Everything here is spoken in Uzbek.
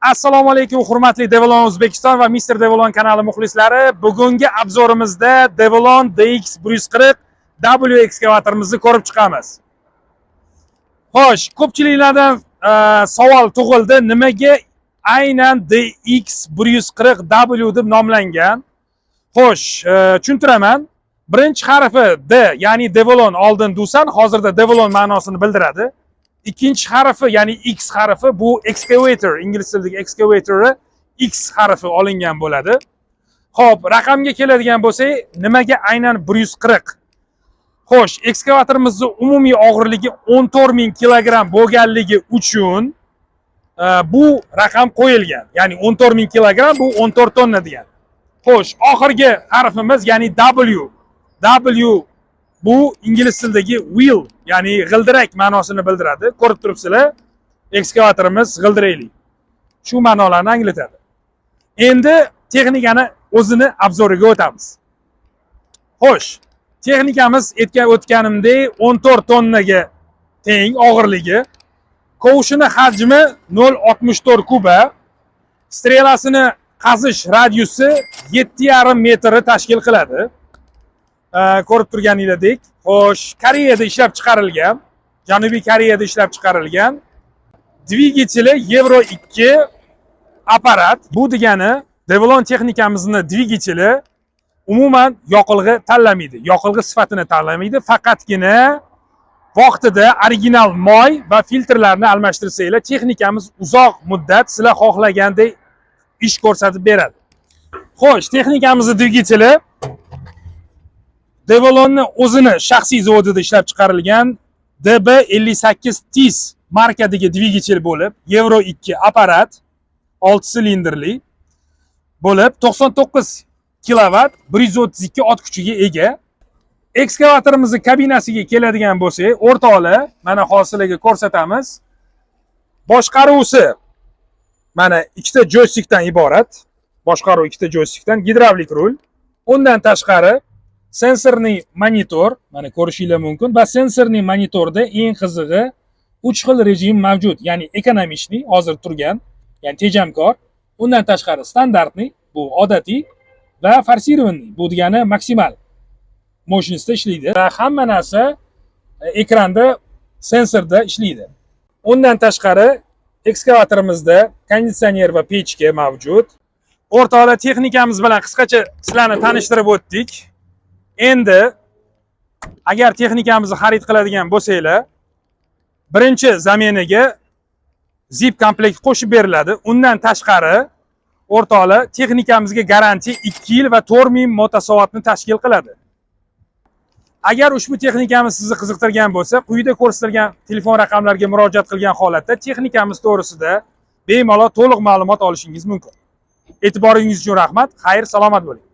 Assalomu alaykum hurmatli Devlon O'zbekiston va Mr. Devlon kanali muxlislari. Bugungi obzorimizda Devlon DX140W ekskavatorimizni ko'rib chiqamiz. Xo'sh, ko'pchiliklardan savol tug'ildi, nimaga aynan DX140W deb nomlangan? Xo'sh, tushuntiraman. Birinchi harfi D, ya'ni Devlon oldin Dusan, hozirda Devlon ma'nosini bildiradi. İkinci harfi ya'ni X harfi bu excavator, ingliz tilidagi excavator'i X harfi olingan bo'ladi. Xo'p, raqamga keladigan bo'lsak, nimaga aynan 140? Xo'sh, ekskavatorimizni umumiy og'irligi 14.000 kilogramm bo'lganligi uchun bu raqam qo'yilgan. Ya'ni 14.000 kilogramm bu 14 tonna degan. Xo'sh, oxirgi harfimiz ya'ni W bu ingliz tilidagi wheel, ya'ni g'ildirak ma'nosini bildiradi. Ko'rib turibsizlar, ekskavatorimiz g'ildirakli. Shu ma'nolarni anglatadi. Endi texnikani o'zini obzoriga o'tamiz. Xo'sh, texnikamiz o'tganimdek 14 tonnaga teng og'irligi, kovushini hajmi 0.64 kuba, strelasini qazish radiusi 7,5 metrni tashkil qiladi. Ko'rib turganingizdek, xo'sh, Koreyada ishlab chiqarilgan, Janubiy Koreyada ishlab chiqarilgan. Dvigateli Euro 2 apparat. Bu degani Devlon texnikamizning dvigateli umuman yoqilg'i tanlamaydi, yoqilg'i sifatini tanlamaydi, faqatgina vaqtida original moy va filtrlarni almashtirsanglar, texnikamiz uzoq muddat sizlar xohlagandek ish ko'rsatib beradi. Xo'sh, texnikamizning dvigateli Devlonni o'zini shaxsiy zavodida ishlab chiqarilgan DB58 TIS markadagi dvigatel bo'lib, Euro 2 apparat, 6 silindrli bo'lib, 99 kilovat, 132 ot kuchiga ega. Ekskavatorimizning kabinasiga keladigan bo'lsak, o'rtoqlar, mana hozirlarga ko'rsatamiz. Boshqaruvsi mana ikkita joystikdan iborat. Boshqaruv ikkita joystikdan, gidravlik rul. Undan tashqari sensorli monitor, mana ko'rishinglar mumkin. Va sensorli monitorda eng qizig'i 3 xil rejim mavjud, ya'ni ekonomishniy, hozir turgan, ya'ni tejamkor. Undan tashqari standartniy, bu odatiy, va forsirovanniy, bu degani maksimal mощностьda ishlaydi. Va hamma narsa ekranda, sensorda ishlaydi. Undan tashqari ekskavatorimizda konditsioner va pechka mavjud. O'rtoqlar, texnikamiz bilan qisqacha sizlarni tanishtirib o'tdik. Endi agar texnikamizni xarid qiladigan bo'lsanglar, birinchi zaminaga zip komplekt qo'shib beriladi. Undan tashqari o'rtoqlar, texnikamizga garantiya 2 yil va 4000 motosoatni tashkil qiladi. Agar ushbu texnikamiz sizni qiziqtirgan bo'lsa, quyida ko'rsatilgan telefon raqamlariga murojaat qilgan holatda texnikamiz to'g'risida bemalol to'liq ma'lumot olishingiz mumkin. E'tiboringiz uchun rahmat. Xayr, salomat bo'ling.